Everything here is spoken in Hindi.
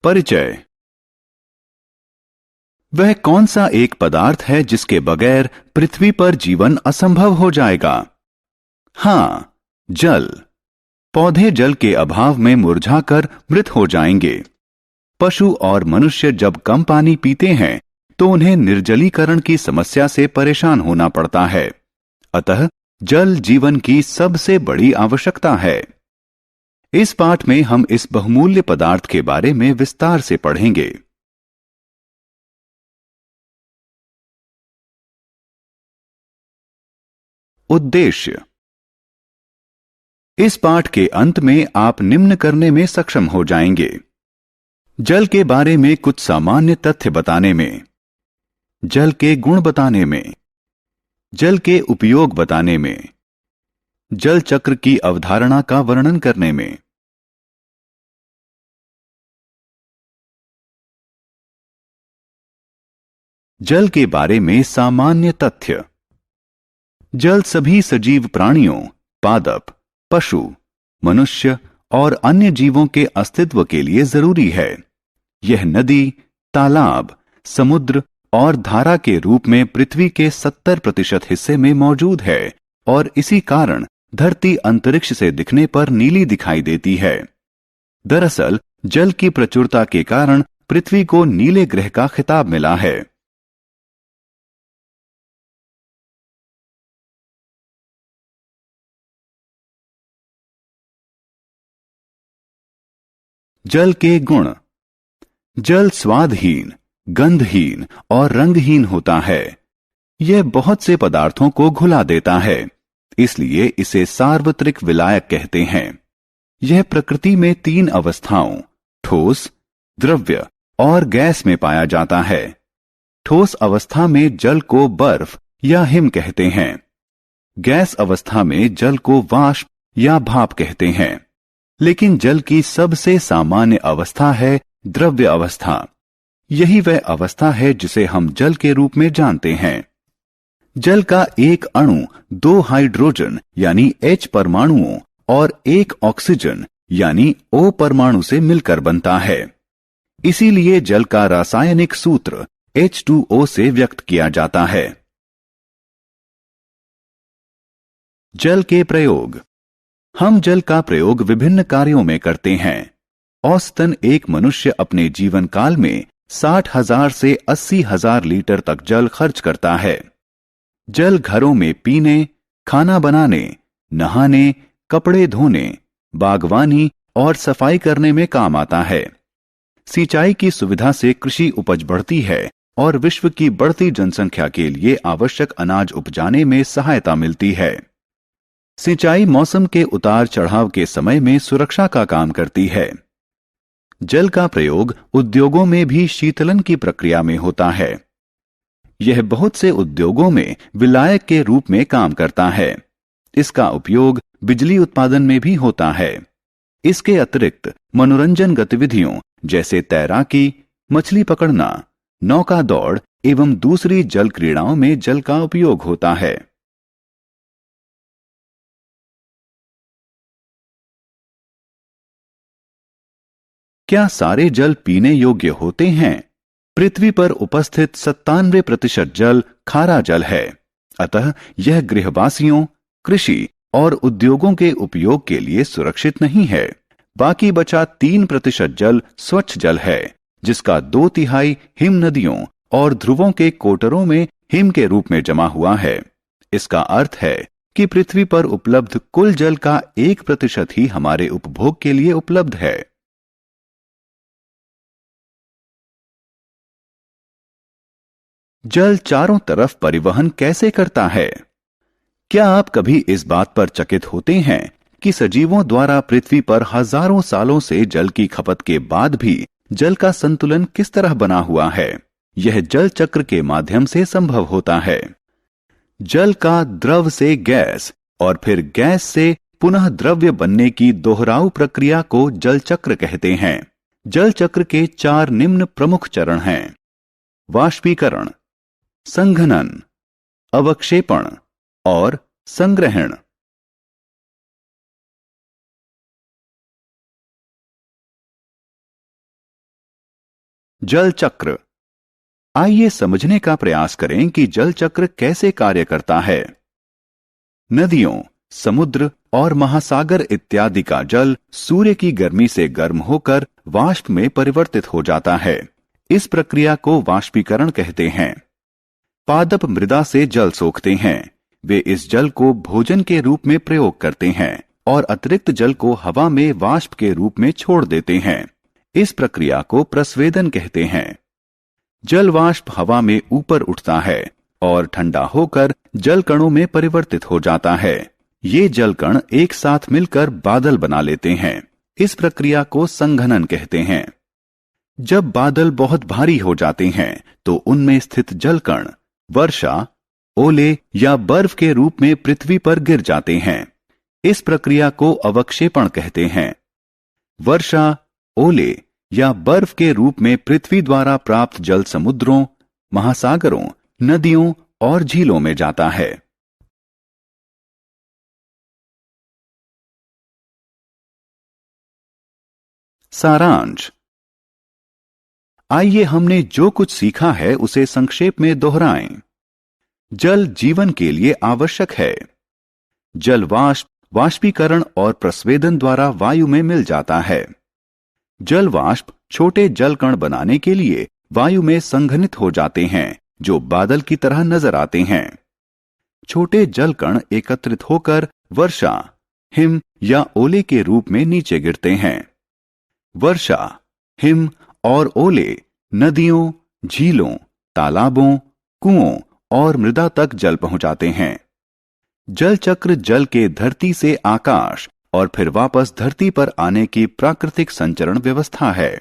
परिचय। वह कौन सा एक पदार्थ है जिसके बगैर पृथ्वी पर जीवन असंभव हो जाएगा? हां, जल। पौधे जल के अभाव में मुरझाकर मृत हो जाएंगे। पशु और मनुष्य जब कम पानी पीते हैं तो उन्हें निर्जलीकरण की समस्या से परेशान होना पड़ता है। अतः जल जीवन की सबसे बड़ी आवश्यकता है। इस पाठ में हम इस बहुमूल्य पदार्थ के बारे में विस्तार से पढ़ेंगे। उद्देश्य। इस पाठ के अंत में आप निम्न करने में सक्षम हो जाएंगे: जल के बारे में कुछ सामान्य तथ्य बताने में, जल के गुण बताने में, जल के उपयोग बताने में, जल चक्र की अवधारणा का वर्णन करने में। जल के बारे में सामान्य तथ्य। जल सभी सजीव प्राणियों, पादप, पशु, मनुष्य और अन्य जीवों के अस्तित्व के लिए जरूरी है। यह नदी, तालाब, समुद्र और धारा के रूप में पृथ्वी के 70% हिस्से में मौजूद है और इसी कारण धरती अंतरिक्ष से दिखने पर नीली दिखाई देती है। दरअसल जल की प्रचुरता के कारण पृथ्वी को नीले ग्रह का खिताब मिला है। जल के गुण। जल स्वादहीन, गंधहीन और रंगहीन होता है। यह बहुत से पदार्थों को घुला देता है, इसलिए इसे सार्वत्रिक विलायक कहते हैं। यह प्रकृति में 3 अवस्थाओं, ठोस, द्रव्य और गैस में पाया जाता है। ठोस अवस्था में जल को बर्फ या हिम कहते हैं। गैस अवस्था में जल को वाष्प या भाप कहते हैं। लेकिन जल की सबसे सामान्य अवस्था है द्रव्य अवस्था। यही वह अवस्था है जिसे हम जल के रूप में जानते हैं। जल का एक अणु 2 हाइड्रोजन यानी H परमाणुओं और 1 ऑक्सीजन यानी O परमाणु से मिलकर बनता है। इसीलिए जल का रासायनिक सूत्र H2O से व्यक्त किया जाता है। जल के प्रयोग। हम जल का प्रयोग विभिन्न कार्यों में करते हैं। औसतन एक मनुष्य अपने जीवन काल में 60,000 से 80,000 लीटर तक जल खर्च करता है। जल घरों में पीने, खाना बनाने, नहाने, कपड़े धोने, बागवानी और सफाई करने में काम आता है। सिंचाई की सुविधा से कृषि उपज बढ़ती है और विश्व की बढ़ती जनसंख्या के लिए आवश्यक अनाज उपजाने में सहायता मिलती है। सिंचाई मौसम के उतार चढ़ाव के समय में सुरक्षा का काम करती है। जल का प्रयोग उद्योगों में भी शीतलन की प्रक्रिया में होता है। यह बहुत से उद्योगों में विलायक के रूप में काम करता है। इसका उपयोग बिजली उत्पादन में भी होता है। इसके अतिरिक्त मनोरंजन गतिविधियों जैसे तैराकी, मछली पकड़ना, नौका दौड़ एवं दूसरी जल क्रीड़ाओं में जल का उपयोग होता है। क्या सारे जल पीने योग्य होते हैं? पृथ्वी पर उपस्थित 97% जल खारा जल है। अतः यह गृहवासियों, कृषि और उद्योगों के उपयोग के लिए सुरक्षित नहीं है। बाकी बचा 3% जल स्वच्छ जल है, जिसका 2/3 हिम नदियों और ध्रुवों के कोटरों में हिम के रूप में जमा हुआ है। इसका अर्थ है कि पृथ्वी पर उपलब्ध कुल जल का 1% ही हमारे उपभोग के लिए उपलब्ध है। जल चारों तरफ परिवहन कैसे करता है? क्या आप कभी इस बात पर चकित होते हैं कि सजीवों द्वारा पृथ्वी पर हजारों सालों से जल की खपत के बाद भी जल का संतुलन किस तरह बना हुआ है? यह जल चक्र के माध्यम से संभव होता है। जल का द्रव से गैस और फिर गैस से पुनः द्रव्य बनने की दोहराऊ प्रक्रिया को जल चक्र कहते हैं। जल चक्र के 4 निम्न प्रमुख चरण हैं: वाष्पीकरण, संघनन, अवक्षेपण और संग्रहण। जल चक्र। आइए समझने का प्रयास करें कि जल चक्र कैसे कार्य करता है। नदियों, समुद्र और महासागर इत्यादि का जल सूर्य की गर्मी से गर्म होकर वाष्प में परिवर्तित हो जाता है। इस प्रक्रिया को वाष्पीकरण कहते हैं। पादप मृदा से जल सोखते हैं। वे इस जल को भोजन के रूप में प्रयोग करते हैं और अतिरिक्त जल को हवा में वाष्प के रूप में छोड़ देते हैं। इस प्रक्रिया को प्रस्वेदन कहते हैं। जल वाष्प हवा में ऊपर उठता है और ठंडा होकर जल कणों में परिवर्तित हो जाता है। ये जल कण एक साथ मिलकर बादल बना लेते हैं। इस प्रक्रिया को संघनन कहते हैं। जब बादल बहुत भारी हो जाते हैं तो उनमें स्थित जल कण वर्षा, ओले या बर्फ के रूप में पृथ्वी पर गिर जाते हैं। इस प्रक्रिया को अवक्षेपण कहते हैं। वर्षा, ओले या बर्फ के रूप में पृथ्वी द्वारा प्राप्त जल समुद्रों, महासागरों, नदियों और झीलों में जाता है। सारांश। आइए हमने जो कुछ सीखा है उसे संक्षेप में दोहराएं। जल जीवन के लिए आवश्यक है। जल वाष्प, वाष्पीकरण और प्रस्वेदन द्वारा वायु में मिल जाता है। जल वाष्प छोटे जल कण बनाने के लिए वायु में संघनित हो जाते हैं, जो बादल की तरह नजर आते हैं। छोटे जल कण एकत्रित होकर वर्षा, हिम या ओले के रूप में नीचे गिरते हैं। वर्षा, हिम और ओले नदियों, झीलों, तालाबों, कुओं और मृदा तक जल पहुंचाते हैं। जल चक्र जल के धरती से आकाश और फिर वापस धरती पर आने की प्राकृतिक संचरण व्यवस्था है।